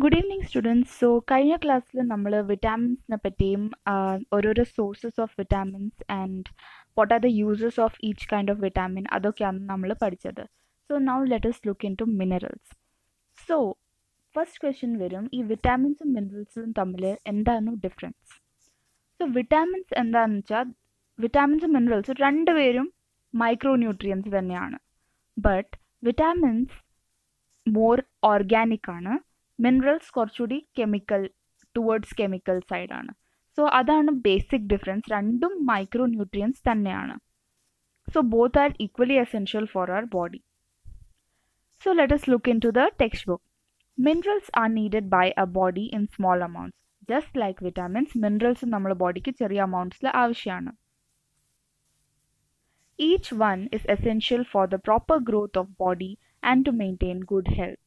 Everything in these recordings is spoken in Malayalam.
Good evening, students. So, കഴിഞ്ഞ ക്ലാസ്സിൽ നമ്മൾ വിറ്റാമിൻസിനെ പറ്റിയും ഓരോരോ sources of vitamins and what are the uses of each kind of vitamin അതൊക്കെയാണ് നമ്മൾ പഠിച്ചത്. So now let us look into minerals. So first question വരും, ഈ വിറ്റാമിൻസും മിനറൽസും തമ്മിൽ എന്താണ് ഡിഫറൻസ്? സോ വിറ്റാമിൻസ് എന്താണെന്ന് വെച്ചാൽ വിറ്റാമിൻസും മിനറൽസും രണ്ടുപേരും മൈക്രോ ന്യൂട്രിയൻസ് തന്നെയാണ്. ബട്ട് വിറ്റാമിൻസ് മോർ ഓർഗാനിക് ആണ്, മിനറൽസ് കുറച്ചുകൂടി ടുവേർഡ്സ് കെമിക്കൽ സൈഡാണ്. സോ അതാണ് ബേസിക് ഡിഫറൻസ്. രണ്ടും മൈക്രോ ന്യൂട്രിയൻസ് തന്നെയാണ്. So both are equally essential for our body. So let us look into the textbook. Minerals are needed by a body in small amounts. Just like vitamins, minerals നമ്മുടെ ബോഡിക്ക് ചെറിയ അമൗണ്ട്സിൽ ആവശ്യമാണ്. Each one is essential for the proper growth of body and to maintain good health.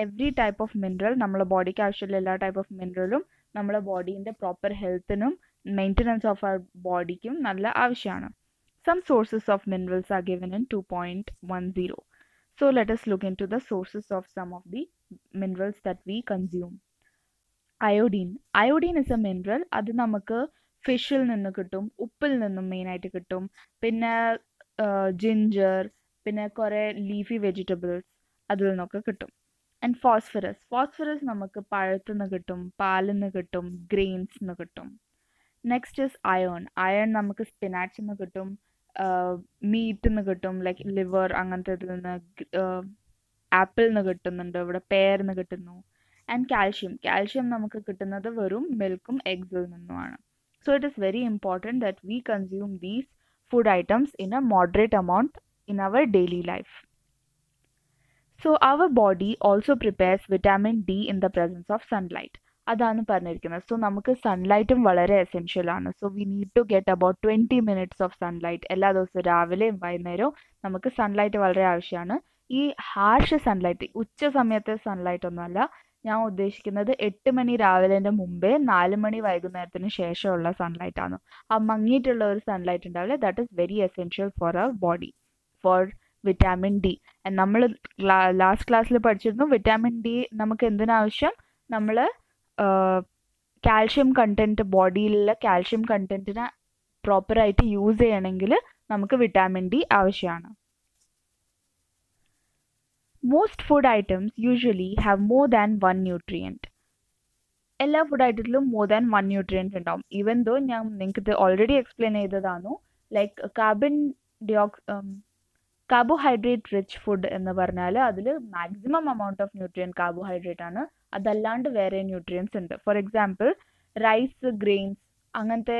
Every type of mineral നമ്മുടെ ബോഡിക്ക് ആവശ്യമുള്ള എല്ലാ ടൈപ്പ് ഓഫ് മിനറലും നമ്മുടെ ബോഡീൻ്റെ പ്രോപ്പർ ഹെൽത്തിനും മെയിൻ്റനൻസ് ഓഫ് അവർ ബോഡിക്കും നല്ല ആവശ്യമാണ്. Some sources of minerals are given in 2.10. So let us look into the sources of some of the minerals that we consume. Iodine. Iodine is a mineral. അത് നമുക്ക് ഫിഷിൽ നിന്ന് കിട്ടും, ഉപ്പിൽ നിന്നും മെയിനായിട്ട് കിട്ടും, പിന്നെ ജിഞ്ചർ, പിന്നെ കുറേ ലീഫി വെജിറ്റബിൾസ് അതിൽ നിന്നൊക്കെ കിട്ടും. ആൻഡ് ഫോസ്ഫറസ് നമുക്ക് പഴത്തു നിന്ന് കിട്ടും, പാലിൽ നിന്ന് കിട്ടും, ഗ്രെയിൻസ് നിന്ന് കിട്ടും. നെക്സ്റ്റ് ഇസ് അയൺ നമുക്ക് സ്പിനാച്ചിൽ നിന്ന് കിട്ടും, മീറ്റിൽ നിന്ന് കിട്ടും, ലൈക്ക് ലിവർ അങ്ങനത്തെ ഇതിൽ നിന്ന്, ആപ്പിളിൽ നിന്ന് കിട്ടുന്നുണ്ട്, ഇവിടെ പെയറിൽ നിന്ന് കിട്ടുന്നു. ആൻഡ് കാൽഷ്യം നമുക്ക് കിട്ടുന്നത് വെറും മിൽക്കും എഗ്സിൽ നിന്നുമാണ്. So it is very important that we consume these food items in a moderate amount in our daily life. So our body also prepares vitamin D in the presence of sunlight. അതാണ് പറഞ്ഞിരിക്കുന്നത്. സോ നമുക്ക് സൺലൈറ്റും വളരെ എസെൻഷ്യൽ ആണ്. So we need to get about 20 minutes of sunlight എല്ലാ ദിവസവും രാവിലെയും വൈകുന്നേരവും നമുക്ക് സൺലൈറ്റ് വളരെ ആവശ്യമാണ്. ഈ ഹാർഷ് സൺലൈറ്റ്, ഉച്ച സമയത്തെ സൺലൈറ്റ് ഒന്നുമല്ല ഞാൻ ഉദ്ദേശിക്കുന്നത്. 8 മണി രാവിലെ മുമ്പേ 4 മണി വൈകുന്നേരത്തിന് ശേഷമുള്ള സൺലൈറ്റ് ആണ്. ആ മങ്ങിയിട്ടുള്ള ഒരു സൺലൈറ്റ് ഉണ്ടാവില്ല. That is very essential for our body for vitamin D. നമ്മൾ ലാസ്റ്റ് ക്ലാസ്സിൽ പഠിച്ചിരുന്നു വിറ്റാമിൻ ഡി നമുക്ക് എന്തിനാവശ്യം, നമ്മൾ കാൽഷ്യം കണ്ടൻറ്റ്, ബോഡിയിലുള്ള കാൽഷ്യം കണ്ടൻറ്റിനെ പ്രോപ്പറായിട്ട് യൂസ് ചെയ്യണമെങ്കിൽ നമുക്ക് വിറ്റാമിൻ ഡി ആവശ്യമാണ്. Most food items usually have more than one nutrient. എല്ലാ ഫുഡ് ഐറ്റത്തിലും more than one nutrient ഉണ്ടാവും. ഈവൻ ദോ ഞാൻ നിങ്ങൾക്ക് ഇത് ഓൾറെഡി എക്സ്പ്ലെയിൻ ചെയ്തതാണ്. ലൈക്ക് കാർബോഹൈഡ്രേറ്റ് റിച്ച് ഫുഡ് എന്ന് പറഞ്ഞാൽ അതിൽ maximum amount of nutrient carbohydrate ആണ്. അതല്ലാണ്ട് വേറെ ന്യൂട്രിയൻസ് ഉണ്ട്. ഫോർ എക്സാമ്പിൾ റൈസ്, ഗ്രെയിൻസ്, അങ്ങനത്തെ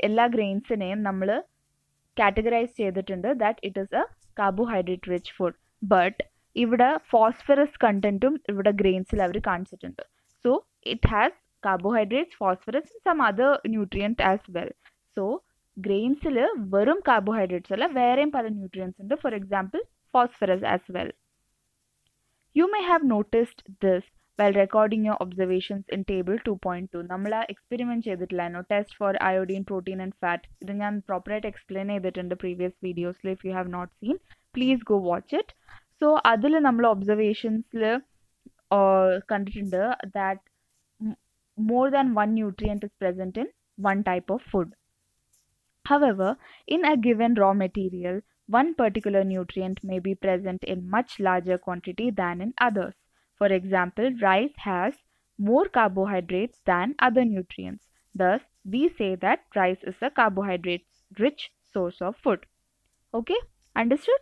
എല്ലാ ഗ്രെയിൻസിനെയും നമ്മൾ കാറ്റഗറൈസ് ചെയ്തിട്ടുണ്ട് that it is a carbohydrate rich food. But ഇവിടെ ഫോസ്ഫറസ് കണ്ടന്റും ഇവിടെ ഗ്രെയിൻസിൽ അവർ കാണിച്ചിട്ടുണ്ട്. So it has carbohydrates, phosphorus, some other nutrient as well. So ഗ്രെയിൻസിൽ വെറും കാർബോഹൈഡ്രേറ്റ്സ് അല്ല, വേറെയും പല ന്യൂട്രിയൻസ് ഉണ്ട്. For example phosphorus as well. You may have noticed this while recording your observations in table 2.2. നമ്മൾ എക്സ്പെരിമെൻറ്റ് ചെയ്തിട്ടില്ലായിരുന്നു, test for iodine, protein and fat. ഇത് ഞാൻ പ്രോപ്പറായിട്ട് എക്സ്പ്ലെയിൻ ചെയ്തിട്ടുണ്ട് പ്രീവിയസ് വീഡിയോസിൽ. If you have not seen please go watch it. So അതിൽ നമ്മൾ ഒബ്സർവേഷൻസിൽ കണ്ടിട്ടുണ്ട് that more than one nutrient is present in one type of food. However, in a given raw material, one particular nutrient may be present in much larger quantity than in others. For example, rice has more carbohydrates than other nutrients. Thus, we say that rice is a carbohydrate-rich source of food. Okay? Understood?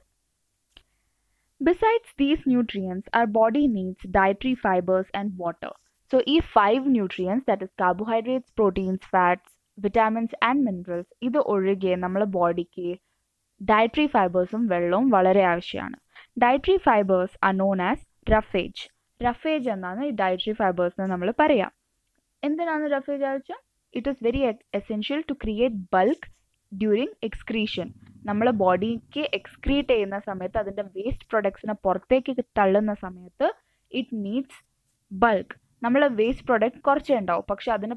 Besides these nutrients, our body needs dietary fibers and water. So, these 5 nutrients, that is carbohydrates, proteins, fats, vitamins and minerals, ഇത് ഒഴികെ നമ്മുടെ ബോഡിക്ക് ഡയറ്ററി ഫൈബേഴ്സും വെള്ളവും വളരെ ആവശ്യമാണ്. Dietary fibres R known as roughage. Roughage എന്നാണ് ഈ ഡയറ്ററി ഫൈബേഴ്സ് എന്ന് നമ്മൾ പറയാം. എന്തിനാണ് റഫേജ് ആവശ്യം? It is very essential to create bulk during excretion. നമ്മളെ ബോഡിക്ക് എക്സ്ക്രീറ്റ് ചെയ്യുന്ന സമയത്ത്, അതിൻ്റെ വേസ്റ്റ് പ്രൊഡക്ട്സിനെ പുറത്തേക്ക് തള്ളുന്ന സമയത്ത് ഇറ്റ് നീഡ്സ് ബൾക്ക്. നമ്മളെ വേസ്റ്റ് പ്രൊഡക്റ്റ് കുറച്ചേ ഉണ്ടാവും, പക്ഷെ അതിനെ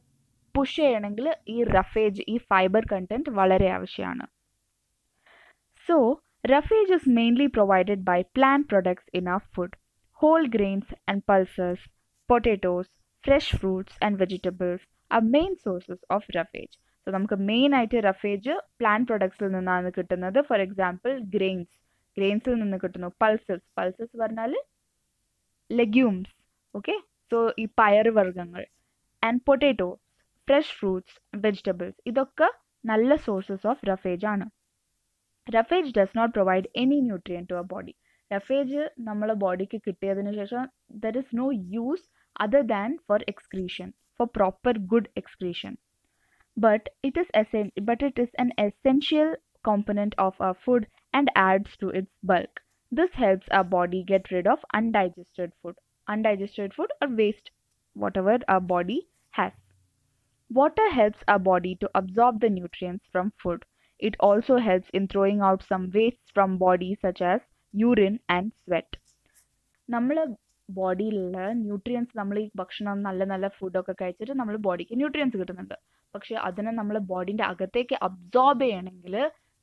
പുഷ് ചെയ്യണമെങ്കിൽ ഈ റഫേജ്, ഈ ഫൈബർ കണ്ടന്റ് വളരെ ആവശ്യമാണ്. So roughage is mainly provided by plant products in our food. Whole grains and pulses potatoes, fresh fruits and vegetables are main sources of roughage. So നമുക്ക് മെയിൻ ആയിട്ട് റഫേജ് പ്ലാന്റ് പ്രൊഡക്ട്സിൽ നിന്നാണ് കിട്ടുന്നത്. ഫോർ എക്സാമ്പിൾ ഗ്രെയിൻസിൽ നിന്ന് കിട്ടുന്നു. പൾസസ് പറഞ്ഞാൽ ലെഗ്യൂംസ്. ഓക്കെ, സോ ഈ പയർ വർഗ്ഗങ്ങൾ and potato, fresh fruits, vegetables, ഇതൊക്കെ നല്ല സോഴ്സസ് ഓഫ് റഫേജ് ആണ്. Roughage does not provide any nutrient to our body. Roughage നമ്മളെ ബോഡിക്ക് കിട്ടിയതിനു ശേഷം there is no use other than for excretion, for proper good excretion. But it is an essential component of our food and adds to its bulk. This helps our body get rid of undigested food or waste, whatever our body has. Water helps our body to absorb the nutrients from food. It also helps in throwing out some wastes from body such as urine and sweat. നമ്മളെ ബോഡിയിലുള്ള ന്യൂട്രിയൻസ്, നമ്മൾ ഈ ഭക്ഷണം നല്ല ഫുഡൊക്കെ കഴിച്ചിട്ട് നമ്മൾ ബോഡിക്ക് ന്യൂട്രിയൻസ് കിട്ടുന്നുണ്ട്. പക്ഷെ അതിനെ നമ്മൾ ബോഡിൻ്റെ അകത്തേക്ക് അബ്സോർബ് ചെയ്യണമെങ്കിൽ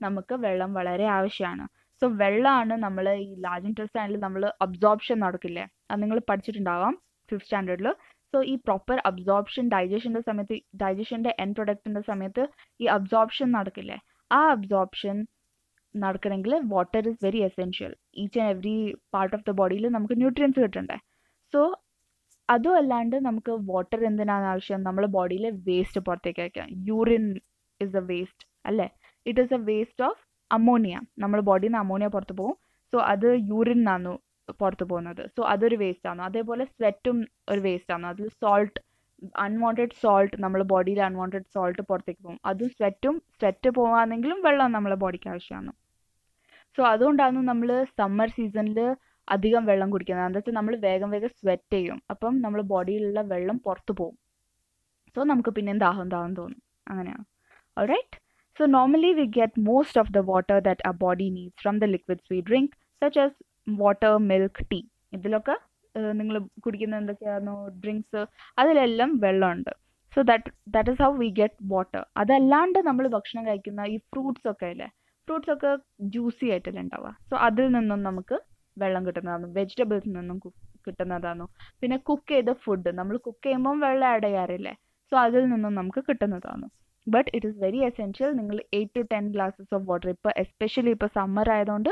നമുക്ക് വെള്ളം വളരെ ആവശ്യമാണ്. സോ വെള്ളമാണ് നമ്മൾ ഈ ലാർജ് ഇൻറ്റെസ്റ്റൈനിൽ നമ്മൾ അബ്സോർപ്ഷൻ നടക്കില്ലേ, അത് നിങ്ങൾ പഠിച്ചിട്ടുണ്ടാവാം 5th സ്റ്റാൻഡേർഡിൽ. സോ ഈ പ്രോപ്പർ അബ്സോർപ്ഷൻ ഡൈജഷൻ്റെ എൻഡ് പ്രൊഡക്റ്റിൻ്റെ സമയത്ത് ഈ അബ്സോർപ്ഷൻ നടക്കില്ലേ, ആ അബ്സോർപ്ഷൻ നടക്കണമെങ്കിൽ water is very essential. Each and every part of the ബോഡിയിൽ നമുക്ക് ന്യൂട്രിയൻസ് കിട്ടണ്ടേ. സോ അതും അല്ലാണ്ട് നമുക്ക് വാട്ടർ എന്തിനാണ് ആവശ്യം, നമ്മുടെ ബോഡിയിലെ വേസ്റ്റ് പുറത്തേക്ക് അയക്കാം. യൂറിൻ ഇസ് എ വേസ്റ്റ് അല്ലേ, it is A waste of ammonia. നമ്മുടെ ബോഡിയിൽ നിന്ന് അമോണിയ പുറത്ത് പോകും. സോ അത് യൂറിൻ നിന്നാണ് പുറത്ത് പോകുന്നത്. സോ അതൊരു വേസ്റ്റ് ആണ്. അതേപോലെ സ്വെറ്റും ഒരു വേസ്റ്റ് ആണ്. അതിൽ സോൾട്ട്, അൺവാണ്ടഡ് സോൾട്ട്, നമ്മുടെ ബോഡിയിൽ അൺവാണ്ടഡ് സോൾട്ട് പുറത്തേക്ക് പോകും. അതും സ്വെറ്റ് പോവാണെങ്കിലും വെള്ളം നമ്മളെ ബോഡിക്ക് ആവശ്യമാണ്. സോ അതുകൊണ്ടാണ് നമ്മൾ സമ്മർ സീസണിൽ അധികം വെള്ളം കുടിക്കുന്നത്. എന്താ വെച്ചാൽ നമ്മൾ വേഗം സ്വെറ്റ് ചെയ്യും, അപ്പം നമ്മുടെ ബോഡിയിലുള്ള വെള്ളം പുറത്തു പോകും. സോ നമുക്ക് പിന്നെ ദാഹം തോന്നും. അങ്ങനെയാണ്. Alright, so normally we get most of the water that our body needs from the liquids we drink, such as water, milk, tea. ഇതിലൊക്കെ നിങ്ങൾ കുടിക്കുന്ന എന്തൊക്കെയാണോ ഡ്രിങ്ക്സ്, അതിലെല്ലാം വെള്ളമുണ്ട്. So that is how we get water. അതല്ലാണ്ട് നമ്മൾ ഭക്ഷണം കഴിക്കുന്ന ഈ ഫ്രൂട്ട്സ് ഒക്കെ ഇല്ലേ, ഫ്രൂട്ട്സ് ഒക്കെ ജ്യൂസി ആയിട്ടല്ലേ ഉണ്ടാവുക. സോ അതിൽ നിന്നും നമുക്ക് വെള്ളം കിട്ടുന്നതാണ്. വെജിറ്റബിൾസിൽ നിന്നും കിട്ടുന്നതാണ്. പിന്നെ കുക്ക് ചെയ്ത ഫുഡ്, നമ്മൾ കുക്ക് ചെയ്യുമ്പം വെള്ളം ആഡ് ചെയ്യാറില്ലേ, സോ അതിൽ നിന്നും നമുക്ക് കിട്ടുന്നതാണ്. But it is very essential. നിങ്ങൾ 8 to 10 glasses ഓഫ് വാട്ടർ, ഇപ്പോൾ എസ്പെഷ്യലി ഇപ്പോൾ സമ്മർ ആയതുകൊണ്ട്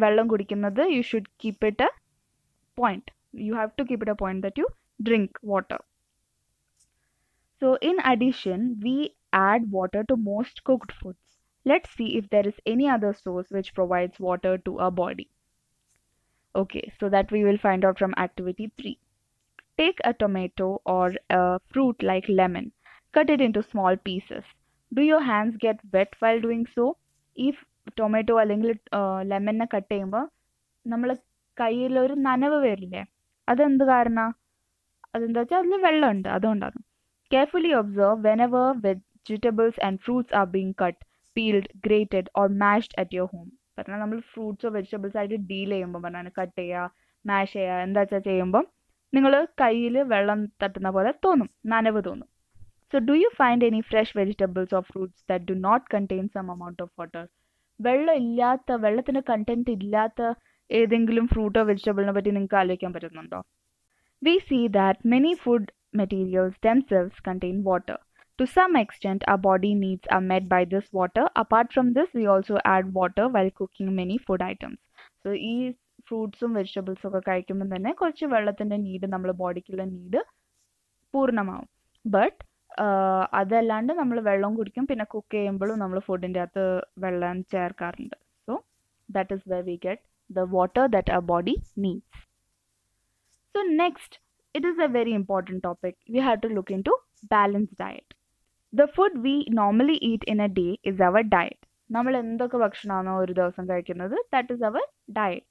വെള്ളം കുടിക്കുന്നത് you should keep it A point. You have to keep it a point that you drink water. So in addition, we add water to most cooked foods. Let's see if there is any other source which provides water to our body. Okay, so that we will find out from activity 3. Take a tomato or a fruit like lemon. Cut it into small pieces. Do your hands get wet while doing so? If tomato അല്ലെങ്കിൽ ലെമണിനെ കട്ട് ചെയ്യുമ്പോൾ നമ്മൾ കയ്യിലൊരു നനവ് വരില്ലേ, അതെന്ത് കാരണം? അതെന്താ വെച്ചാൽ അതിൽ വെള്ളമുണ്ട്, അതുകൊണ്ടാണ്. Carefully observe whenever vegetables and fruits are being cut, peeled, grated or mashed at your home. പറഞ്ഞാൽ നമ്മൾ ഫ്രൂട്ട്സോ വെജിറ്റബിൾസ് ആയിട്ട് ഡീൽ ചെയ്യുമ്പോൾ പറഞ്ഞാൽ കട്ട് ചെയ്യുക, മാഷ് ചെയ്യുക, എന്താ വെച്ചാൽ ചെയ്യുമ്പം നിങ്ങൾ കയ്യിൽ വെള്ളം തട്ടുന്ന പോലെ തോന്നും, നനവ് തോന്നും. So do you find any fresh vegetables or fruits that do not contain some amount of water? വെള്ളത്തിൻ്റെ കണ്ടന്റ് ഇല്ലാത്ത ഏതെങ്കിലും ഫ്രൂട്ടോ വെജിറ്റബിളിനെ പറ്റി നിങ്ങൾക്ക് ആലോചിക്കാൻ പറ്റുന്നുണ്ടോ? We see that many food materials themselves contain water. To some extent, our body needs are met by this water. Apart from this, we also add water while cooking many food items. So, ഈ ഫ്രൂട്ട്സും വെജിറ്റബിൾസും ഒക്കെ കഴിക്കുമ്പോൾ തന്നെ കുറച്ച് വെള്ളത്തിൻ്റെ നീഡ്, നമ്മുടെ ബോഡിക്കുള്ള നീഡ് പൂർണ്ണമാവും. ബട്ട് അതല്ലാണ്ട് നമ്മൾ വെള്ളം കുടിക്കും, പിന്നെ കുക്ക് ചെയ്യുമ്പോഴും നമ്മൾ ഫുഡിൻ്റെ അകത്ത് വെള്ളം ചേർക്കാറുണ്ട്. So that is where we get the water that our body needs. So next, it is a very important topic. We have to look into balanced diet. The food we normally eat in a day is our diet. നമ്മൾ എന്തൊക്കെ ഭക്ഷണമാണോ ഒരു ദിവസം കഴിക്കുന്നത്, that is our diet.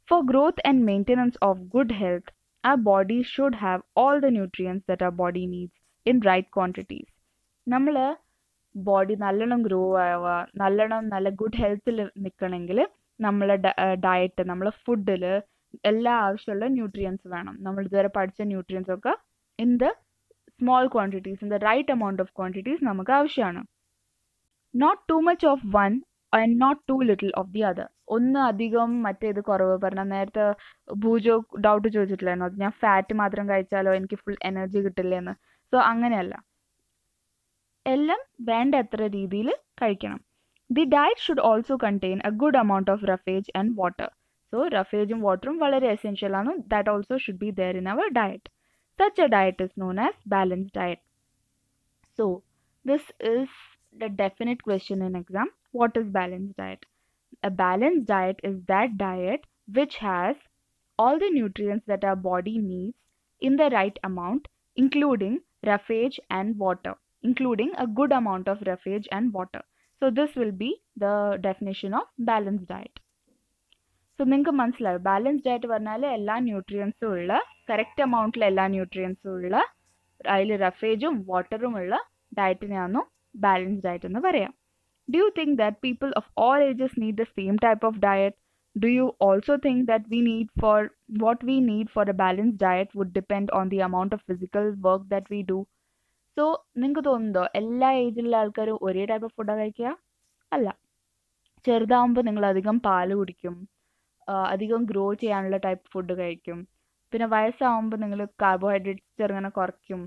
For growth and maintenance of good health, our body should have all the nutrients that our body needs in right quantities. നമ്മൾ ബോഡി നല്ലോണം ഗ്രോ ആവുക, നല്ല ഗുഡ് ഹെൽത്തിൽ നിൽക്കണമെങ്കിൽ നമ്മളെ ഡയറ്റ്, നമ്മളെ ഫുഡിൽ എല്ലാ ആവശ്യമുള്ള ന്യൂട്രിയൻസ് വേണം. നമ്മൾ ഇതുവരെ പഠിച്ച ന്യൂട്രിയൻസ് ഒക്കെ in the small quantities, in the right amount of quantities നമുക്ക് ആവശ്യമാണ്. Not too much of one and not too little of the other. ഒന്ന് അധികം മറ്റേത് കുറവ് പറഞ്ഞാൽ നേരത്തെ ഭൂജോ ഡൗട്ട് ചോദിച്ചിട്ടില്ലായിരുന്നു, അത് ഞാൻ ഫാറ്റ് മാത്രം കഴിച്ചാലോ എനിക്ക് ഫുൾ എനർജി കിട്ടില്ലെന്ന്. സോ അങ്ങനെയല്ല, എല്ലാം വേണ്ടത്ര രീതിയിൽ കഴിക്കണം. The diet should also contain a good amount of roughage and water. So റഫേജും വാട്ടറും വളരെ എസെൻഷ്യൽ ആണ്. That also should be there in our diet. Such a diet is known as balanced diet. So this is the definite question in exam. What is balanced diet? A balanced diet is that diet which has all the nutrients that our body needs in the right amount, including roughage and water, including a good amount of roughage and water. So this will be the definition of balanced diet. So നിങ്ങൾക്ക് മനസ്സിലാവും, ബാലൻസ്ഡ് ഡയറ്റ് പറഞ്ഞാൽ എല്ലാ ന്യൂട്രിയൻസും ഉള്ള, കറക്റ്റ് എമൗണ്ടിൽ എല്ലാ ന്യൂട്രിയൻസും ഉള്ള, അതിൽ റഫേജും വാട്ടറും ഉള്ള ഡയറ്റിനെയാണോ ബാലൻസ്ഡ് ഡയറ്റ് എന്ന് പറയാം. Do you think that people of all ages need the same type of diet? Do you also think that what we need for a balanced diet would depend on the amount of physical work that we do? So നിങ്ങൾക്ക് തോന്നുന്നുണ്ടോ എല്ലാ ഏജിലുള്ള ആൾക്കാരും ഒരേ ടൈപ്പ് ഓഫ് ഫുഡാണ് കഴിക്കുക? അല്ല. ചെറുതാവുമ്പോൾ നിങ്ങൾ അധികം പാല് കുടിക്കും, അധികം ഗ്രോ ചെയ്യാനുള്ള ടൈപ്പ് ഫുഡ് കഴിക്കും. പിന്നെ വയസ്സാവുമ്പോൾ നിങ്ങൾ കാർബോഹൈഡ്രേറ്റ്സ് ചെറുങ്ങനെ കുറയ്ക്കും.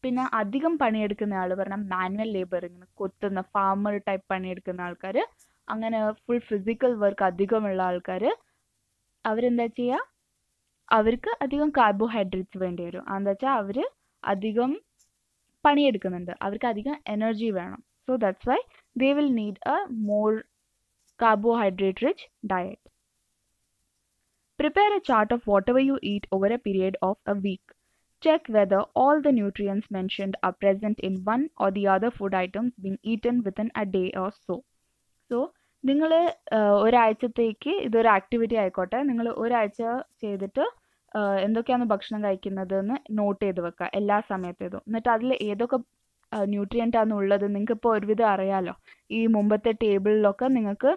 പിന്നെ അധികം പണിയെടുക്കുന്ന ആൾ പറഞ്ഞാൽ മാനുവൽ ലേബർ, ഇങ്ങനെ കൊത്തുന്ന ഫാമർ ടൈപ്പ് പണിയെടുക്കുന്ന ആൾക്കാർ, അങ്ങനെ ഫുൾ ഫിസിക്കൽ വർക്ക് അധികമുള്ള ആൾക്കാർ, അവരെന്താ ചെയ്യുക, അവർക്ക് അധികം കാർബോഹൈഡ്രേറ്റ്സ് വേണ്ടി വരും. എന്താ വെച്ചാൽ അവർ അധികം പണിയെടുക്കുന്നുണ്ട്, അവർക്ക് അധികം എനർജി വേണം. So that's why they will need A more carbohydrate rich diet. Prepare a chart of whatever you eat over a period of a week. Check whether all the nutrients mentioned are present in one or the other food items being eaten within a day or so. So നിങ്ങൾ ഒരാഴ്ചത്തേക്ക് ഇതൊരു ആക്ടിവിറ്റി ആയിക്കോട്ടെ, നിങ്ങൾ ഒരാഴ്ച ചെയ്തിട്ട് എന്തൊക്കെയാണ് ഭക്ഷണം കഴിക്കുന്നതെന്ന് നോട്ട് ചെയ്ത് വെക്കുക എല്ലാ സമയത്തേതും. എന്നിട്ട് അതിൽ ഏതൊക്കെ ന്യൂട്രിയൻ്റ് ആണ് ഉള്ളത് നിങ്ങൾക്ക് ഇപ്പോൾ ഒരുവിധം അറിയാമല്ലോ. ഈ മുമ്പത്തെ ടേബിളിലൊക്കെ നിങ്ങൾക്ക്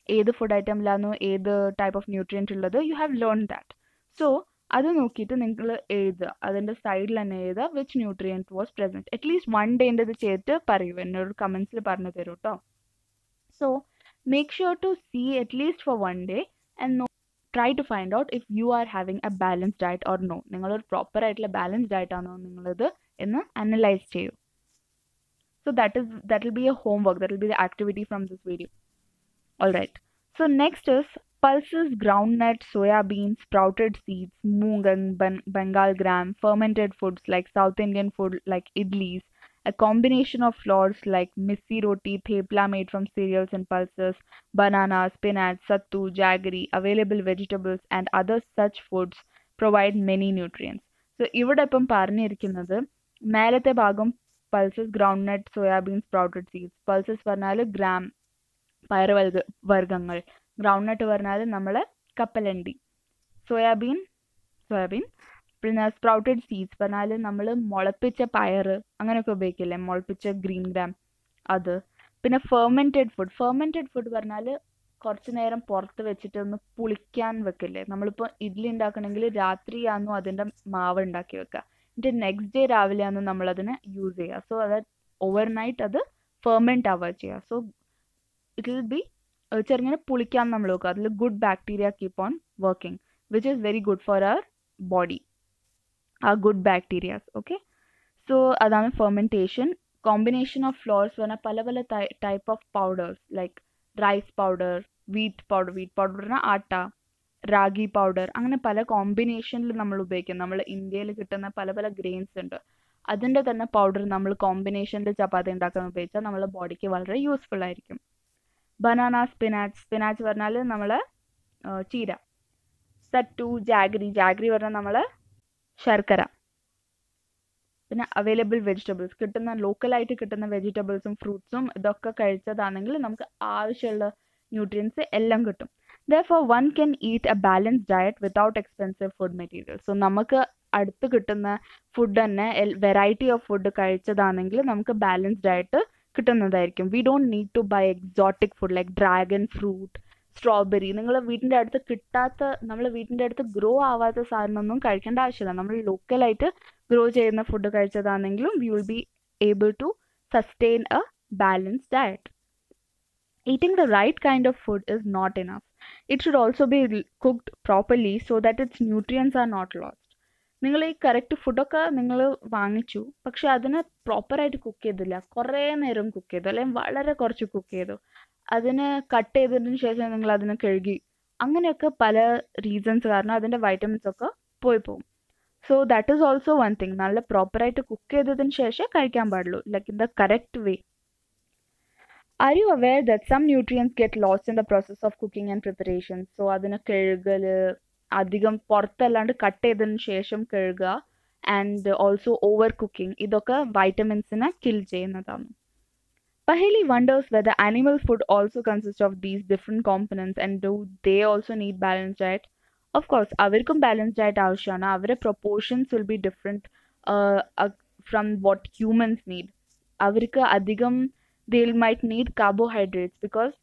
ഏത് ഫുഡ് ഐറ്റമിലാണോ ഏത് ടൈപ്പ് ഓഫ് ന്യൂട്രിയൻ്റ് ഉള്ളത്, you have learn that. So അത് നോക്കിയിട്ട് നിങ്ങൾ എഴുതുക, അതിൻ്റെ സൈഡിൽ തന്നെ എഴുതുക which nutrient was present. At least 1 ഡേൻ്റെ ഇത് ചെയ്തിട്ട് പറയൂ, എന്നോട് കമൻസിൽ പറഞ്ഞു തരൂ കേട്ടോ. So make sure to see at least for 1 day and try to find out if you are having a balanced diet or no. നിങ്ങളൊരു പ്രോപ്പർ ആയിട്ടുള്ള ബാലൻസ്ഡ് ഡയറ്റ് ആണോ നിങ്ങളത് എന്ന് അനലൈസ് ചെയ്യൂ. So that will be a homework, that will be the activity from this video. Alright, so next is pulses, groundnut, soya beans, sprouted seeds, moong and Bengal gram, fermented foods like South Indian food like idlis, a combination of flours like missi roti, thepla made from cereals and pulses, banana, spinach, sattu, jaggery, available vegetables and other such foods provide many nutrients. So ഇവിടെ ഇപ്പം പറഞ്ഞിരിക്കുന്നത് മേലത്തെ ഭാഗം pulses, groundnut, soybean, sprouted seeds. Pulses പറഞ്ഞാൽ ഗ്രാം പയറുവർഗ്ഗങ്ങൾ, ഗ്രൗണ്ട്നട്ട് പറഞ്ഞാൽ നമ്മൾ കപ്പലണ്ടി, സോയാബീൻ, പിന്നെ സ്പ്രൗട്ടഡ് സീഡ്സ് പറഞ്ഞാൽ നമ്മൾ മുളപ്പിച്ച പയറ് അങ്ങനെയൊക്കെ ഉപയോഗിക്കില്ലേ, മുളപ്പിച്ച ഗ്രീൻ ഗ്രാം അത്. പിന്നെ ഫെർമെൻറ്റഡ് ഫുഡ് പറഞ്ഞാൽ കുറച്ച് നേരം പുറത്ത് വെച്ചിട്ട് ഒന്ന് പുളിക്കാൻ വെക്കില്ലേ. നമ്മളിപ്പോൾ ഇഡ്ഡലി ഉണ്ടാക്കണമെങ്കിൽ രാത്രിയാണോ അതിൻ്റെ മാവ് ഉണ്ടാക്കി വെക്കുക, എന്നിട്ട് നെക്സ്റ്റ് ഡേ രാവിലെയാണ് നമ്മളതിനെ യൂസ് ചെയ്യുക. സോ അത് ഓവർനൈറ്റ് അത് ഫെർമെൻറ്റ് ആവുക ചെയ്യുക. സോ ഇറ്റ് വിൽ ബി ചെറുങ്ങനെ പുളിക്കാൻ നമ്മൾ വെക്കുക. അതിൽ good bacteria keep on working which is very good for our body, ആ ഗുഡ് ബാക്ടീരിയാസ്. ഓക്കെ, സോ അതാണ് ഫെർമെൻറ്റേഷൻ. കോമ്പിനേഷൻ ഓഫ് ഫ്ലോർസ് പറഞ്ഞാൽ പല പല type of powders like rice powder, wheat powder പറഞ്ഞാൽ ആട്ട, റാഗി പൗഡർ, അങ്ങനെ പല കോമ്പിനേഷനിൽ നമ്മൾ ഉപയോഗിക്കും. നമ്മൾ ഇന്ത്യയിൽ കിട്ടുന്ന പല പല ഗ്രെയിൻസ് ഉണ്ട്, അതിൻ്റെ തന്നെ പൗഡർ നമ്മൾ കോമ്പിനേഷനിൽ ചപ്പാത്തി ഉണ്ടാക്കാൻ ഉപയോഗിച്ചാൽ നമ്മളെ ബോഡിക്ക് വളരെ യൂസ്ഫുൾ ആയിരിക്കും. ബനാന, സ്പിനാച്ച് പറഞ്ഞാൽ നമ്മൾ ചീര, സറ്റു, ജാഗ്രി പറഞ്ഞാൽ നമ്മൾ ശർക്കര. പിന്നെ അവൈലബിൾ വെജിറ്റബിൾസ്, ലോക്കലായിട്ട് കിട്ടുന്ന വെജിറ്റബിൾസും ഫ്രൂട്ട്സും ഇതൊക്കെ കഴിച്ചതാണെങ്കിൽ നമുക്ക് ആവശ്യമുള്ള ന്യൂട്രിയൻസ് എല്ലാം കിട്ടും. Therefore, one can eat a balanced diet without expensive food materials. So നമുക്ക് അടുത്ത് കിട്ടുന്ന ഫുഡ് തന്നെ വെറൈറ്റി ഓഫ് ഫുഡ് കഴിച്ചതാണെങ്കിൽ നമുക്ക് ബാലൻസ്ഡ് ഡയറ്റ് കിട്ടുന്നതായിരിക്കും. We don't need to buy exotic food like dragon fruit, strawberry. നിങ്ങൾ വീട്ടിൻ്റെ അടുത്ത് കിട്ടാത്ത, നമ്മൾ വീട്ടിൻ്റെ അടുത്ത് ഗ്രോ ആവാത്ത സാധനമൊന്നും കഴിക്കേണ്ട ആവശ്യമില്ല. നമ്മൾ ലോക്കലായിട്ട് ഗ്രോ ചെയ്യുന്ന ഫുഡ് കഴിച്ചതാണെങ്കിലും we will be able to sustain a balanced diet. Eating the right kind of food is not enough. It should also be cooked properly so that its nutrients are not lost. നിങ്ങൾ ഈ കറക്റ്റ് ഫുഡൊക്കെ നിങ്ങൾ വാങ്ങിച്ചു, പക്ഷെ അതിനെ പ്രോപ്പറായിട്ട് കുക്ക് ചെയ്തില്ല, കുറേ നേരം കുക്ക് ചെയ്തു അല്ലെങ്കിൽ വളരെ കുറച്ച് കുക്ക് ചെയ്തു, അതിന് കട്ട് ചെയ്തതിന് ശേഷം നിങ്ങൾ അതിനെ കഴുകി, അങ്ങനെയൊക്കെ പല റീസൺസ് കാരണം അതിൻ്റെ വൈറ്റമിൻസ് ഒക്കെ പോയി പോകും. So that is also one thing. നല്ല പ്രോപ്പറായിട്ട് കുക്ക് ചെയ്തതിന് ശേഷം കഴിക്കാൻ പാടുള്ളൂ, like in the correct way. Are you aware that some nutrients get lost in the process of cooking and preparation? So അതിനെ കഴുകല്, അധികം പുറത്തല്ലാണ്ട് കട്ട് ചെയ്തതിന് ശേഷം കഴുകുക, ആൻഡ് ഓൾസോ ഓവർ കുക്കിംഗ്, ഇതൊക്കെ വൈറ്റമിൻസിനെ കിൽ ചെയ്യുന്നതാണ്. Paheli wonders whether animal food also consists of these different components and do they also need balanced diet? Of course, അവർക്കും balanced diet ആവശ്യമാണ്. അവരുടെ proportions will be different from what humans need. അവർക്ക് അധികം they might need carbohydrates because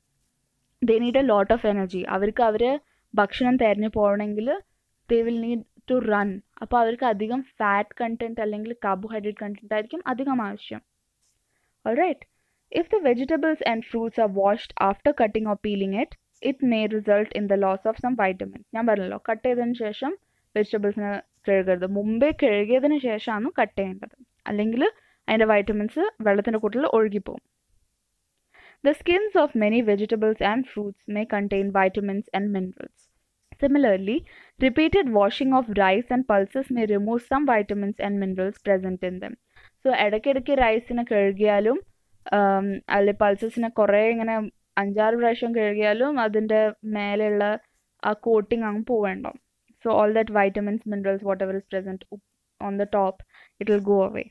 they need a lot of energy. അവർക്ക് അവരെ ഭക്ഷണം തിരഞ്ഞു പോകണമെങ്കിൽ they will need to run. അപ്പോൾ അവർക്ക് അധികം ഫാറ്റ് കണ്ടന്റ് അല്ലെങ്കിൽ കാർബോഹൈഡ്രേറ്റ് കണ്ടന്റ് ആയിരിക്കും അധികം ആവശ്യം. Alright. If the vegetables and fruits are washed after cutting or peeling it, it may result in the loss of some vitamins. ഞാൻ പറഞ്ഞല്ലോ, കട്ട് ചെയ്തതിന് ശേഷം വെജിറ്റബിൾസിനെ കഴുകരുത്, മുമ്പേ കഴുകിയതിന് ശേഷമാണ് കട്ട് ചെയ്യേണ്ടത്, അല്ലെങ്കിൽ അതിൻ്റെ വൈറ്റമിൻസ് വെള്ളത്തിൻ്റെ കൂട്ടിൽ ഒഴുകിപ്പോകും. The skins of many vegetables and fruits may contain vitamins and minerals. Similarly, repeated washing of rice and pulses may remove some vitamins and minerals present in them. So, ഇടയ്ക്കിടയ്ക്ക് റൈസിനെ കഴുകിയാലും അല്ലെങ്കിൽ പൾസസിനെ കുറേ ഇങ്ങനെ 5-6 പ്രാവശ്യം കഴുകിയാലും അതിൻ്റെ മേലെയുള്ള ആ കോട്ടിങ് അങ്ങ് പോവേണ്ട. So, all that vitamins, minerals, whatever is present on the top, it will go away.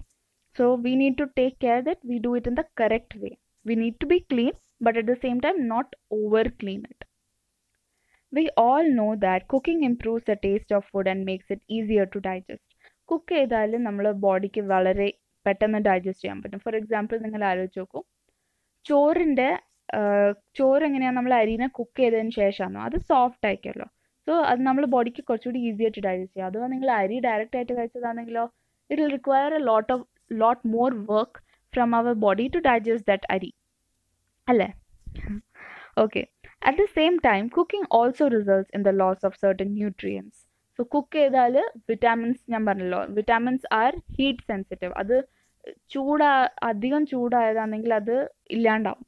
So, we need to take care that we do it in the correct way. We need to be clean, but at the same time not over clean it. We all know that cooking improves the taste of food and makes it easier to digest. Cook ചെയ്താൽ നമ്മുടെ ബോഡിക്ക് വളരെ പെട്ടെന്ന് ഡൈജസ്റ്റ് ചെയ്യാൻ പറ്റും. ഫോർ എക്സാമ്പിൾ, നിങ്ങൾ ആലോചിച്ച് നോക്കൂ, ചോറ് എങ്ങനെയാണ് നമ്മൾ അരിനെ കുക്ക് ചെയ്തതിന് ശേഷമാണോ, അത് സോഫ്റ്റ് ആയിരിക്കുമല്ലോ. സോ അത് നമ്മുടെ ബോഡിക്ക് കുറച്ചുകൂടി ഈസി ആയിട്ട് ഡൈജസ്റ്റ് ചെയ്യാം. അഥവാ നിങ്ങൾ അരി ഡയറക്റ്റ് ആയിട്ട് കഴിച്ചതാണെങ്കിലോ it will require a lot more work from our body to digest that ari. Alle? Okay. At the same time, cooking also results in the loss of certain nutrients. So, cook ചെയ്താൽ vitamins, ഞാൻ പറഞ്ഞല്ലോ, vitamins are heat sensitive. അത് അധികം ചൂടായതാണെങ്കിൽ അത് ഇല്ലാണ്ടാവും.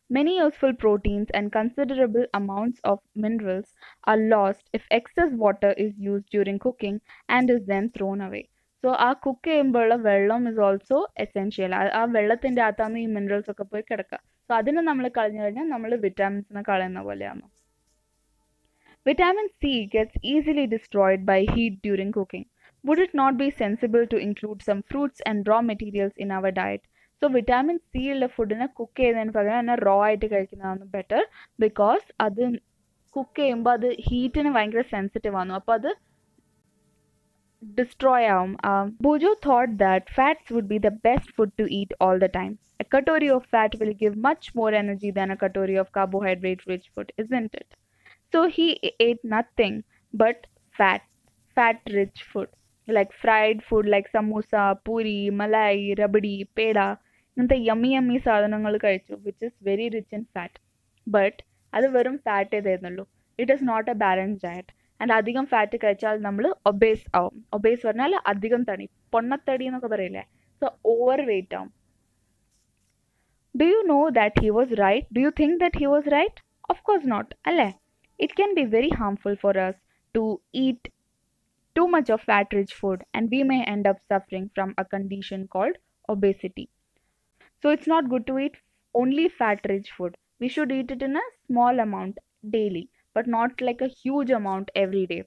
Many useful proteins and considerable amounts of minerals are lost if excess water is used during cooking and is then thrown away. So ആ കുക്ക് ചെയ്യുമ്പോഴുള്ള വെള്ളം ഇസ് ഓൾസോ എസെൻഷ്യൽ. ആ വെള്ളത്തിൻ്റെ അകത്താണ് ഈ മിനറൽസ് ഒക്കെ പോയി കിടക്കുക. സോ അതിനെ നമ്മൾ കളഞ്ഞു കഴിഞ്ഞാൽ നമ്മൾ വിറ്റാമിൻസിനെ കളയുന്ന പോലെയാണ്. Vitamin C gets easily destroyed by heat during cooking. Would it not be sensible to include some fruits and raw materials in our diet? So vitamin C ഉള്ള ഫുഡിനെ കുക്ക് ചെയ്യുന്നതിന് പകരം തന്നെ റോ ആയിട്ട് കഴിക്കുന്നതാണ് ബെറ്റർ, ബിക്കോസ് അത് കുക്ക് ചെയ്യുമ്പോൾ അത് ഹീറ്റിന് ഭയങ്കര സെൻസിറ്റീവ് ആണ്, അപ്പോൾ അത് destroy Bojo thought that fats would be the best food to eat all the time. A katori of fat will give much more energy than a katori of carbohydrate rich food, isn't it? So he ate nothing but fat rich food, like fried food like samosa, puri, malai, rabdi, peda, ingante yummy സാധനങ്ങൾ കഴിച്ചു, which is very rich in fat. But അത് വെറും ഫാറ്റ് ചെയ്തേന്നുള്ളൂ. It is not a balanced diet. And അധികം ഫാറ്റ് കഴിച്ചാൽ നമ്മൾ ഒബേസ് ആവും. ഒബേസ് പറഞ്ഞാൽ അധികം തടി, പൊണ്ണത്തടി എന്നൊക്കെ പറയില്ലേ. സോ ഓവർ വെയിറ്റ് ആവും. Do you know that he was right? Do you think that he was right? Of course not, അല്ലേ? It can be very harmful for us to eat too much of fat rich food and we may end up suffering from a condition called obesity. So it's not good to eat only fat rich food. We should eat it in a small amount daily, but not like a huge amount every day.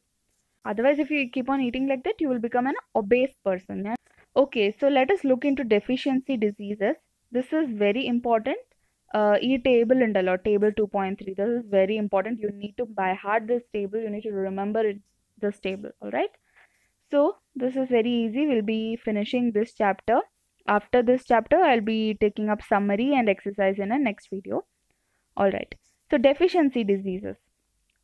Otherwise, if you keep on eating like that, you will become an obese person. Yeah? Okay, so let us look into deficiency diseases. This is very important. Table uндല്ലോ, table 2.3. This is very important. You need to by heart this table. You need to remember this table. All right. So this is very easy. We'll be finishing this chapter. After this chapter, I'll be taking up summary and exercise in a next video. All right. So deficiency diseases.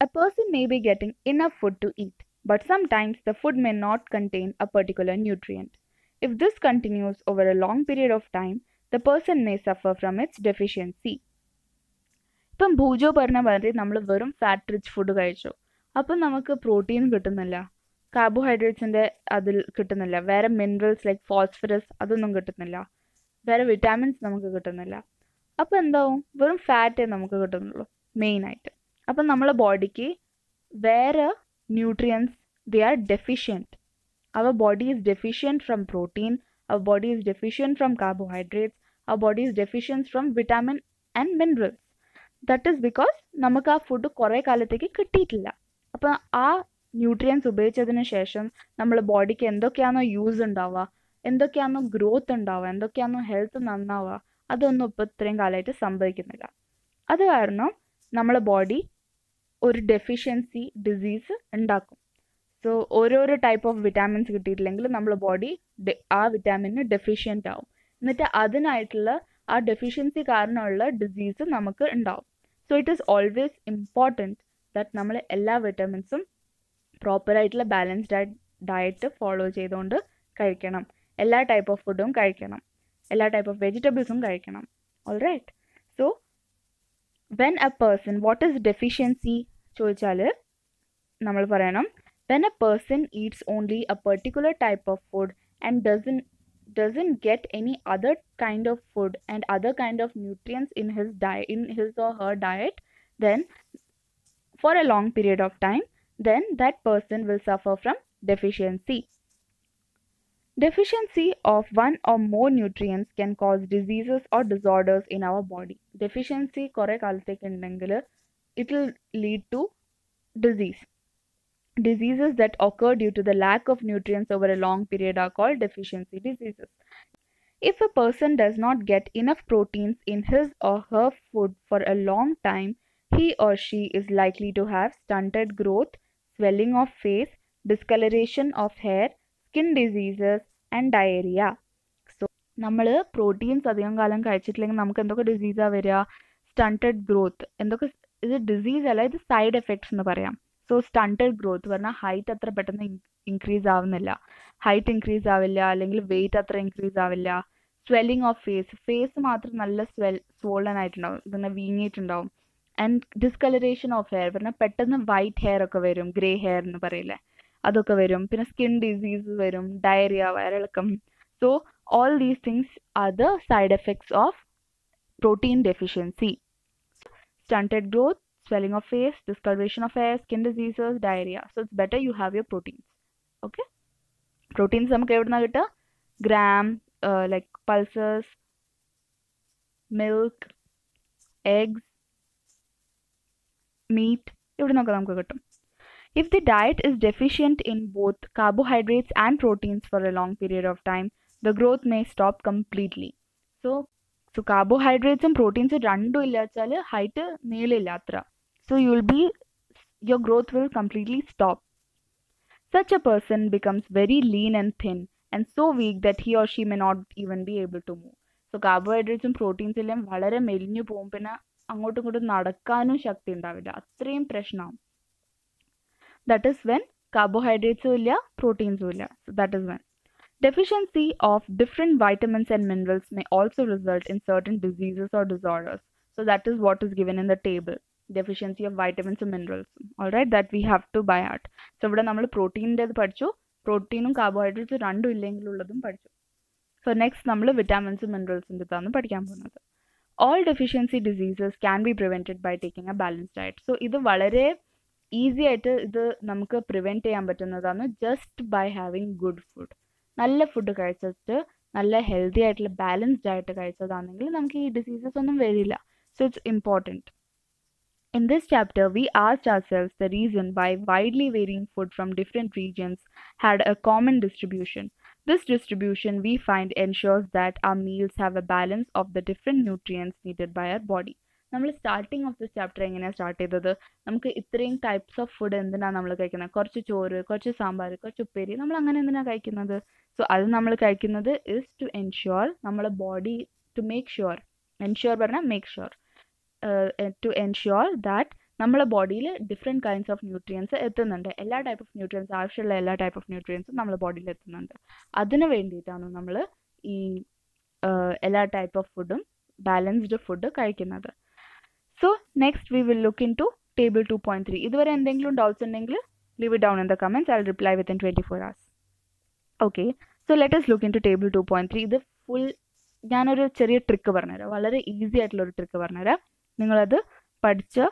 A person may be getting enough food to eat, but sometimes the food may not contain a particular nutrient. If this continues over a long period of time, the person may suffer from its deficiency. ഇപ്പം ഭൂജോ പറഞ്ഞ മാതിരി നമ്മൾ വെറും ഫാറ്റ് റിച്ച് ഫുഡ് കഴിച്ചു, അപ്പം നമുക്ക് പ്രോട്ടീൻ കിട്ടുന്നില്ല, കാർബോഹൈഡ്രേറ്റ്സിൻ്റെ അതിൽ കിട്ടുന്നില്ല, വേറെ മിനറൽസ് ലൈക്ക് ഫോസ്ഫറസ് അതൊന്നും കിട്ടുന്നില്ല, വേറെ വിറ്റാമിൻസ് നമുക്ക് കിട്ടുന്നില്ല. അപ്പോൾ എന്താവും, വെറും ഫാറ്റേ നമുക്ക് കിട്ടുന്നുള്ളൂ മെയിനായിട്ട്. അപ്പം നമ്മളെ ബോഡിക്ക് വേറെ nutrients they are deficient. Our body is deficient from protein, our body is deficient from carbohydrates, our body is deficient from vitamin and minerals. That is because നമുക്ക് ആ ഫുഡ് കുറേ കാലത്തേക്ക് കിട്ടിയിട്ടില്ല. അപ്പം ആ ന്യൂട്രിയൻസ് ഉപയോഗിച്ചതിന് ശേഷം നമ്മളെ ബോഡിക്ക് എന്തൊക്കെയാണോ യൂസ് ഉണ്ടാവുക, എന്തൊക്കെയാണോ ഗ്രോത്ത് ഉണ്ടാവുക, എന്തൊക്കെയാണോ ഹെൽത്ത് നന്നാവുക, അതൊന്നും ഇപ്പോൾ ഇത്രയും കാലമായിട്ട് സംഭവിക്കുന്നില്ല. അത് കാരണം നമ്മളെ ബോഡി ഒരു ഡെഫിഷ്യൻസി ഡിസീസ് ഉണ്ടാക്കും. സോ ഓരോരോ ടൈപ്പ് ഓഫ് വിറ്റാമിൻസ് കിട്ടിയിട്ടില്ലെങ്കിൽ നമ്മളെ ബോഡി ആ വിറ്റാമിന് ഡെഫിഷ്യൻ്റ് ആവും. എന്നിട്ട് അതിനായിട്ടുള്ള ആ ഡെഫിഷ്യൻസി കാരണമുള്ള ഡിസീസ് നമുക്ക് ഉണ്ടാവും. So it is always important that നമ്മൾ എല്ലാ വിറ്റാമിൻസും പ്രോപ്പറായിട്ടുള്ള ബാലൻസ്ഡ് ഡയറ്റ് ഫോളോ ചെയ്തുകൊണ്ട് കഴിക്കണം. എല്ലാ ടൈപ്പ് ഓഫ് ഫുഡും കഴിക്കണം, എല്ലാ ടൈപ്പ് ഓഫ് വെജിറ്റബിൾസും കഴിക്കണം. All right. So when a person, what is deficiency ചോദിച്ചാൽ നമ്മൾ പറയണം, when a person eats only a particular type of food and doesn't get any other kind of food and other kind of nutrients in his diet, in his or her diet, then for a long period of time, then that person will suffer from deficiency. Deficiency of one or more nutrients can cause diseases or disorders in our body. Deficiency kore kalateke undengil it will lead to disease. Diseases that occur due to the lack of nutrients over a long period are called deficiency diseases. If a person does not get enough proteins in his or her food for a long time, he or she is likely to have stunted growth, swelling of face, discoloration of hair, skin diseases and diarrhea. So, നമ്മൾ പ്രോട്ടീൻസ് അധികം കാലം കഴിച്ചിട്ടില്ലെങ്കിൽ നമുക്ക് എന്തൊക്കെ ഡിസീസാണ് വരിക? Stunted growth. എന്തൊക്കെ ഇത് ഡിസീസ് അല്ല, ഇത് സൈഡ് എഫക്ട്സ് എന്ന് പറയാം. സോ സ്റ്റണ്ടഡ് ഗ്രോത്ത് പറഞ്ഞാൽ ഹൈറ്റ് അത്ര പെട്ടെന്ന് ഇൻക്രീസ് ആവുന്നില്ല, ഹൈറ്റ് ഇൻക്രീസ് ആവില്ല, അല്ലെങ്കിൽ വെയിറ്റ് അത്ര ഇൻക്രീസ് ആവില്ല. സ്വെല്ലിംഗ് ഓഫ് ഫേസ് മാത്രം നല്ല സ്വോളൻ ആയിട്ടുണ്ടാവും, ഇങ്ങനെ വീങ്ങിയിട്ടുണ്ടാവും. ആൻഡ് ഡിസ്കളറേഷൻ ഓഫ് ഹെയർ പറഞ്ഞാൽ പെട്ടെന്ന് വൈറ്റ് ഹെയർ ഒക്കെ വരും, ഗ്രേ ഹെയർ എന്ന് പറയില്ലേ, അതൊക്കെ വരും. പിന്നെ സ്കിൻ ഡിസീസ് വരും, ഡയറിയ, വയറിളക്കം. So all these things are the side effects of protein deficiency. Stunted growth, swelling of face, discoloration of hair, skin diseases, diarrhea. So it's better you have your proteins. Okay? Proteins നമുക്ക് എവിടുന്നാ കിട്ടുക? gram, like pulses, milk, eggs, meat, ഇവിടുന്നൊക്കെ നമുക്ക് കിട്ടും. If the diet is deficient in both carbohydrates and proteins for a long period of time, the growth may stop completely. So carbohydrates and proteins രണ്ടും ഇല്ല വെച്ചാൽ ഹൈറ്റ് നീളില്ല അത്ര. So your growth will completely stop. Such a person becomes very lean and thin and so weak that he or she may not even be able to move. So carbohydrates and proteins എല്ലാം വളരെ മെലിഞ്ഞു പോകും, പിന്നെ അങ്ങോട്ടും ഇങ്ങോട്ടും നടക്കാനും ശക്തി ഉണ്ടാവില്ല, അത്രയും പ്രശ്നമാവും. That is when carbohydrates ഇല്ല, proteins ഇല്ല. So that is when. Deficiency of different vitamins and minerals may also result in certain diseases or disorders. So that is what is given in the table. Deficiency of vitamins and minerals. Alright, that we have to by heart. So ഇവിടെ നമ്മൾ പ്രോട്ടീനിൻ്റെത് പഠിച്ചു, പ്രോട്ടീനും കാർബോഹൈഡ്രേറ്റ്സും രണ്ടും ഇല്ലെങ്കിലുള്ളതും പഠിച്ചു. So next നമ്മൾ വിറ്റാമിൻസും മിനറൽസിൻ്റെതാണ് പഠിക്കാൻ പോകുന്നത്. All deficiency diseases can be prevented by taking a balanced diet. So ഇത് വളരെ ഈസി ആയിട്ട് ഇത് നമുക്ക് പ്രിവെൻറ്റ് ചെയ്യാൻ പറ്റുന്നതാണ് just by having good food. നല്ല ഫുഡ് കഴിച്ചിട്ട് നല്ല ഹെൽത്തി ആയിട്ടുള്ള ബാലൻസ്ഡ് ആയിട്ട് കഴിച്ചതാണെങ്കിൽ നമുക്ക് ഈ ഡിസീസസ് ഒന്നും വരില്ല. So it's important. In this chapter, we asked ourselves the reason why widely varying food from different regions had a common distribution. This distribution, we find, ensures that our meals have a balance of the different nutrients needed by our body. നമ്മൾ സ്റ്റാർട്ടിങ് ഓഫ് ദിസ് ചാപ്റ്റർ എങ്ങനെയാണ് സ്റ്റാർട്ട് ചെയ്തത്? നമുക്ക് ഇത്രയും ടൈപ്സ് ഓഫ് ഫുഡ് എന്തിനാണ് നമ്മൾ കഴിക്കുന്നത്? കുറച്ച് ചോറ്, കുറച്ച് സാമ്പാർ, കുറച്ച് ഉപ്പേരി, നമ്മൾ അങ്ങനെ എന്തിനാണ് കഴിക്കുന്നത്? സോ അത് നമ്മൾ കഴിക്കുന്നത് ഇസ് ടു എൻഷ്യൂർ നമ്മളെ body, to make sure, ensure പറഞ്ഞാൽ make sure, to ensure that നമ്മളെ ബോഡിയിൽ ഡിഫറെൻറ്റ് കൈൻഡ്സ് ഓഫ് ന്യൂട്രിയൻസ് എത്തുന്നുണ്ട്. എല്ലാ ടൈപ്പ് ഓഫ് ന്യൂട്രിയൻസ്, ആവശ്യമുള്ള എല്ലാ ടൈപ്പ് ഓഫ് ന്യൂട്രിയൻസും നമ്മളെ ബോഡിയിൽ എത്തുന്നുണ്ട്. അതിന് വേണ്ടിയിട്ടാണ് നമ്മൾ ഈ എല്ലാ ടൈപ്പ് ഓഫ് ഫുഡും ബാലൻസ്ഡ് ഫുഡ് കഴിക്കുന്നത്. So next we will look into table 2.3. ഇതുവരെ എന്തെങ്കിലും doubts ഉണ്ടെങ്കിൽ leave it down in the comments. I'll reply within 24 hours. Okay, so let us look into table 2.3. ഇത് full ഞാനൊരു ചെറിയ ട്രിക്ക് പറഞ്ഞുതരാം, വളരെ ഈസി ആയിട്ടുള്ള ഒരു ട്രിക്ക് പറഞ്ഞുതരാം. നിങ്ങളത് പഠിച്ച്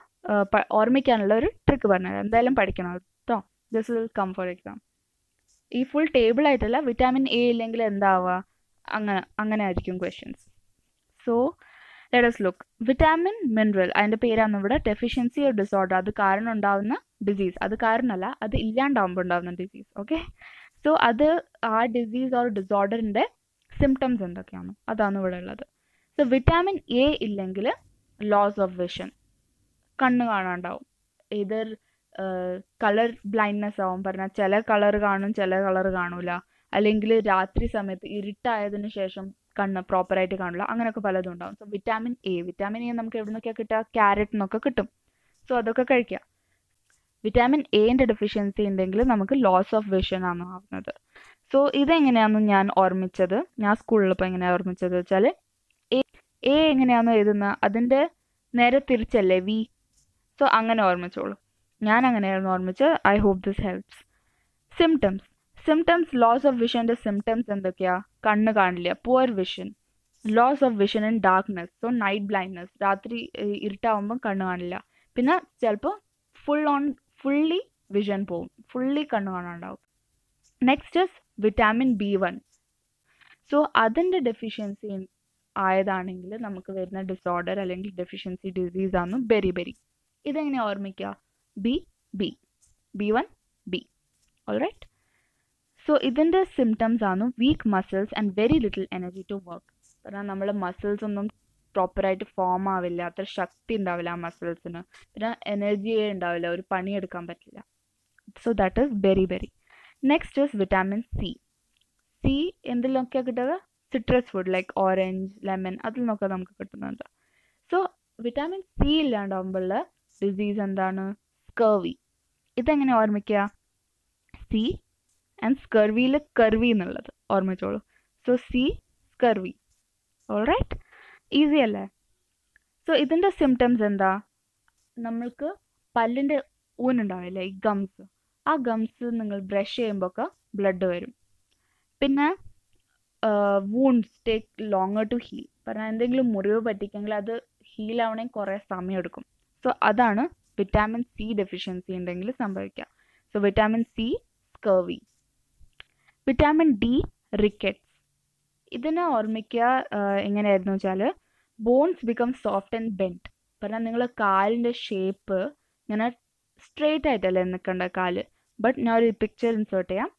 ഓർമ്മിക്കാനുള്ള ഒരു ട്രിക്ക് പറഞ്ഞുതരാം. എന്തായാലും പഠിക്കണം കേട്ടോ. This will come for exam. ഈ ഫുൾ ടേബിൾ ആയിട്ടല്ല, വിറ്റാമിൻ എ ഇല്ലെങ്കിൽ എന്താവുക, അങ്ങനെ ആയിരിക്കും questions. So let us look. Vitamin mineral അതിൻ്റെ പേരാണ് ഇവിടെ. ഡെഫിഷ്യൻസി ഓർ ഡിസോർഡർ, അത് കാരണം ഉണ്ടാവുന്ന ഡിസീസ്, അത് കാരണമല്ല, അത് ഇല്ലാണ്ടാവുമ്പോൾ ഉണ്ടാവുന്ന ഡിസീസ്. ഓക്കെ, സോ അത് ആ ഡിസീസ് ഓർ ഡിസോർഡറിൻ്റെ സിംറ്റംസ് എന്തൊക്കെയാണ് അതാണ് ഇവിടെ ഉള്ളത്. സോ വിറ്റാമിൻ എ ഇല്ലെങ്കിൽ ലോസ് ഓഫ് വിഷൻ, കണ്ണ് കാണാണ്ടാവും. ഇതർ കളർ ബ്ലൈൻഡ്നെസ് ആവും. പറഞ്ഞാൽ ചില കളർ കാണും, ചില കളർ കാണൂല. അല്ലെങ്കിൽ രാത്രി സമയത്ത് ഇരുട്ടായതിനു ശേഷം കണ്ണ് പ്രോപ്പറായിട്ട് കാണില്ല. അങ്ങനെയൊക്കെ പലതും ഉണ്ടാവും. സോ വിറ്റാമിൻ എ നമുക്ക് എവിടെ നിന്നൊക്കെയാണ് കിട്ടുക? ക്യാരറ്റ് നിന്നൊക്കെ കിട്ടും. സോ അതൊക്കെ കഴിക്കുക. വിറ്റാമിൻ എന്റെ ഡെഫിഷ്യൻസി ഉണ്ടെങ്കിൽ നമുക്ക് ലോസ് ഓഫ് വിഷൻ ആണ് ആവുന്നത്. സോ ഇതെങ്ങനെയാണെന്ന് ഞാൻ ഓർമ്മിച്ചത്, ഞാൻ സ്കൂളിലിപ്പോൾ എങ്ങനെയാണ് ഓർമ്മിച്ചത് വെച്ചാൽ, എ എങ്ങനെയാണെന്ന് എഴുതുന്നത് അതിൻ്റെ നേരെ തിരിച്ചല്ലേ വി. സോ അങ്ങനെ ഓർമ്മിച്ചോളൂ. ഞാൻ അങ്ങനെയായിരുന്നു ഓർമ്മിച്ചത്. I hope this helps. Symptoms loss of വിഷൻ്റെ സിംറ്റംസ് എന്തൊക്കെയാ? കണ്ണ് കാണില്ല, poor vision. Loss of vision in darkness, so night blindness, രാത്രി ഇരുട്ടാവുമ്പം കണ്ണ് കാണില്ല. പിന്നെ ചിലപ്പോൾ ഫുള്ളി വിഷൻ പോവും, ഫുള്ളി കണ്ണ് കാണാണ്ടാവും. Next is vitamin B1. So അതിൻ്റെ ഡെഫിഷ്യൻസി ആയതാണെങ്കിൽ നമുക്ക് വരുന്ന ഡിസോർഡർ അല്ലെങ്കിൽ ഡെഫിഷ്യൻസി ഡിസീസ് ആണ് ബെറി. ഇതെങ്ങനെ ഓർമ്മിക്കുക? B1 B. ഓൾറൈറ്റ്. സോ ഇതിൻ്റെ സിംറ്റംസ് ആണ് weak muscles and very little energy to work. കാരണം നമ്മളെ മസിൽസ് ഒന്നും പ്രോപ്പറായിട്ട് ഫോം ആവില്ല, അത്ര ശക്തി ഉണ്ടാവില്ല ആ മസിൽസിന്. പിന്നെ എനർജിയേ ഉണ്ടാവില്ല, ഒരു പണിയെടുക്കാൻ പറ്റില്ല. So that is beriberi. Next is vitamin C. എന്തിലൊക്കെയാണ് കിട്ടുക? Citrus food like orange, lemon, അതിൽ നിന്നൊക്കെ നമുക്ക് കിട്ടുന്നുണ്ട്. സോ വിറ്റാമിൻ സി ഇല്ലാണ്ടാവുമ്പോഴുള്ള ഡിസീസ് എന്താണ്? സ്കർവി. ഇതെങ്ങനെ ഓർമ്മിക്കുക? സി ആൻഡ് സ്കർവിയിൽ കർവി എന്നുള്ളത് ഓർമ്മിച്ചോളൂ. So C scurvy. Alright, easy അല്ലേ? സോ ഇതിൻ്റെ സിംറ്റംസ് എന്താ? നമ്മൾക്ക് പല്ലിൻ്റെ ഊനുണ്ടാവില്ലേ, ഈ ഗംസ്, ആ ഗംസ് നിങ്ങൾ ബ്രഷ് ചെയ്യുമ്പോൾ ഒക്കെ ബ്ലഡ് വരും. പിന്നെ വൂണ്ട്സ് ടേക്ക് ലോങ്ങർ ടു ഹീൽ. പറഞ്ഞാൽ എന്തെങ്കിലും മുറിവ് പറ്റിക്കെങ്കിൽ അത് ഹീൽ ആവണമെങ്കിൽ കുറേ സമയം എടുക്കും. സോ അതാണ് വിറ്റാമിൻ സി ഡെഫിഷ്യൻസി ഉണ്ടെങ്കിൽ സംഭവിക്കുക. So vitamin C scurvy. Vitamin D rickets. ഇതിനെ ഓർമ്മിക്കുക എങ്ങനെയായിരുന്നു വെച്ചാൽ, bones become soft and bend. പറഞ്ഞാൽ നിങ്ങൾ കാലിൻ്റെ ഷേപ്പ് ഇങ്ങനെ സ്ട്രെയിറ്റ് ആയിട്ടല്ലേ നിൽക്കേണ്ട കാല്. ബട്ട് ഞാൻ ഒരു പിക്ചർ ഇൻസേർട്ട് ചെയ്യാം.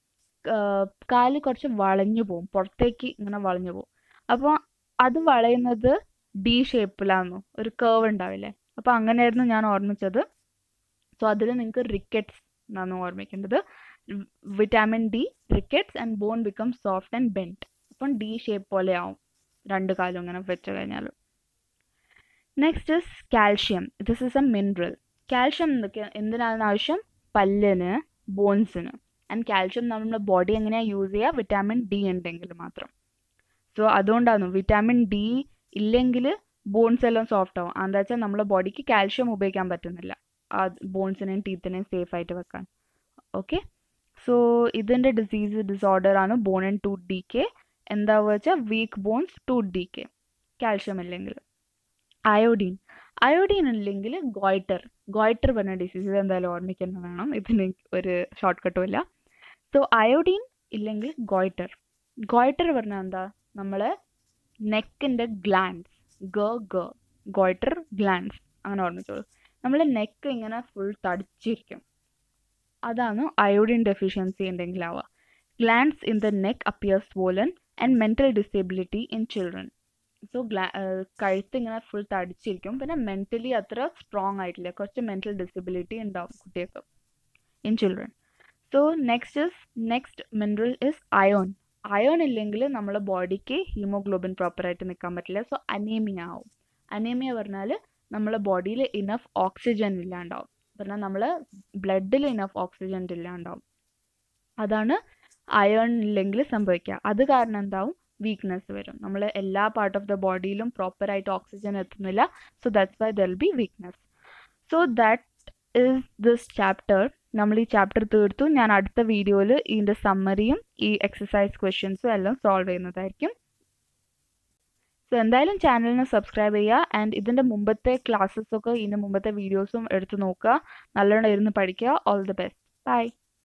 കാല് കുറച്ച് വളഞ്ഞു പോവും, പുറത്തേക്ക് ഇങ്ങനെ വളഞ്ഞു പോവും. അപ്പോൾ അത് വളയുന്നത് ഡി ഷേപ്പിലാണെന്നു, ഒരു കേർവ് ഉണ്ടാവില്ലേ. അപ്പോൾ അങ്ങനെയായിരുന്നു ഞാൻ ഓർമ്മിച്ചത്. സോ അതിൽ നിങ്ങൾക്ക് റിക്കറ്റ്സ് എന്നാണ് ഓർമ്മിക്കേണ്ടത്. Vitamin D rickets and bone become soft and bend. അപ്പം ഡി ഷേപ്പ് പോലെ ആവും രണ്ട് കാലും ഇങ്ങനെ വെച്ച് കഴിഞ്ഞാൽ. Next is calcium. This is a mineral. Calcium എന്തിനാണ് ആവശ്യം? പല്ലിന്, ബോൺസിന്. ആൻഡ് കാൽഷ്യം നമ്മുടെ ബോഡി എങ്ങനെയാണ് യൂസ് ചെയ്യുക? വിറ്റാമിൻ ഡി ഉണ്ടെങ്കിൽ മാത്രം. സോ അതുകൊണ്ടാണ് വിറ്റാമിൻ ഡി ഇല്ലെങ്കിൽ ബോൺസ് എല്ലാം സോഫ്റ്റ് ആവും. എന്താ വെച്ചാൽ നമ്മുടെ ബോഡിക്ക് കാൽഷ്യം ഉപയോഗിക്കാൻ പറ്റുന്നില്ല ആ ബോൺസിനെയും ടീത്തിനെയും സേഫ് ആയിട്ട് വെക്കാൻ. ഓക്കെ, സോ ഇതിൻ്റെ ഡിസോർഡർ ആണ് ബോൺ ആൻഡ് ടൂത്ത് ഡീക്കെ. എന്താവുക വെച്ചാൽ weak bones, tooth decay, calcium ഇല്ലെങ്കിൽ. അയോഡീൻ ഇല്ലെങ്കിൽ ഗോയിറ്റർ പറഞ്ഞ ഡിസീസ്. ഇത് എന്തായാലും ഓർമ്മിക്കുന്നത് വേണം, ഇതിന് ഒരു ഷോർട്ട് കട്ടും ഇല്ല. സോ അയോഡീൻ ഇല്ലെങ്കിൽ ഗോയിറ്റർ പറഞ്ഞാൽ എന്താ? നമ്മളെ നെക്കിൻ്റെ ഗ്ലാൻഡ്സ്, ഗോയിറ്റർ ഗ്ലാൻഡ്സ്, അങ്ങനെ ഓർമ്മിച്ചോളൂ. നമ്മളെ നെക്ക് ഇങ്ങനെ ഫുൾ തടിച്ചിരിക്കും, അതാണ് അയോഡിൻ ഡെഫിഷ്യൻസി ഉണ്ടെങ്കിലാവുക. Glands in the neck appear swollen and mental disability in children. So കഴുത്ത് ഇങ്ങനെ ഫുൾ തടിച്ചിരിക്കും. പിന്നെ മെൻ്റലി അത്ര സ്ട്രോങ് ആയിട്ടില്ല, കുറച്ച് മെൻ്റൽ ഡിസബിലിറ്റി ഉണ്ടാവും കുട്ടികൾക്ക് in children. So next mineral is ion ഇല്ലെങ്കിൽ നമ്മളെ ബോഡിക്ക് ഹീമോഗ്ലോബിൻ പ്രോപ്പറായിട്ട് നിൽക്കാൻ പറ്റില്ല. സോ അനീമിയ ആവും. അനീമിയ പറഞ്ഞാൽ നമ്മളെ ബോഡിയിൽ ഇനഫ് ഓക്സിജൻ ഇല്ലാണ്ടാവും. പറഞ്ഞാൽ നമ്മളെ ബ്ലഡിൽ ഇനഫ് ഓക്സിജൻ ഇല്ലാണ്ടാവും. അതാണ് അയോൺ ഇല്ലെങ്കിൽ സംഭവിക്കുക. അത് കാരണം എന്താവും? വീക്ക്നെസ് വരും. നമ്മൾ എല്ലാ പാർട്ട് ഓഫ് ദ ബോഡിയിലും പ്രോപ്പറായിട്ട് ഓക്സിജൻ എത്തുന്നില്ല. So that's why there will be weakness. So that is this chapter. നമ്മൾ ഈ ചാപ്റ്റർ തീർത്തു. ഞാൻ അടുത്ത വീഡിയോയിൽ ഇതിൻ്റെ സമ്മറിയും ഈ എക്സസൈസ് ക്വസ്റ്റ്യൻസും എല്ലാം സോൾവ് ചെയ്യുന്നതായിരിക്കും. സോ എന്തായാലും ചാനലിന് സബ്സ്ക്രൈബ് ചെയ്യുക. ആൻഡ് ഇതിൻ്റെ മുമ്പത്തെ ക്ലാസ്സസൊക്കെ ഇതിൻ്റെ മുമ്പത്തെ വീഡിയോസും എടുത്ത് നോക്കുക. നല്ലോണം ഇരുന്ന് പഠിക്കുക. All the best. ബൈ.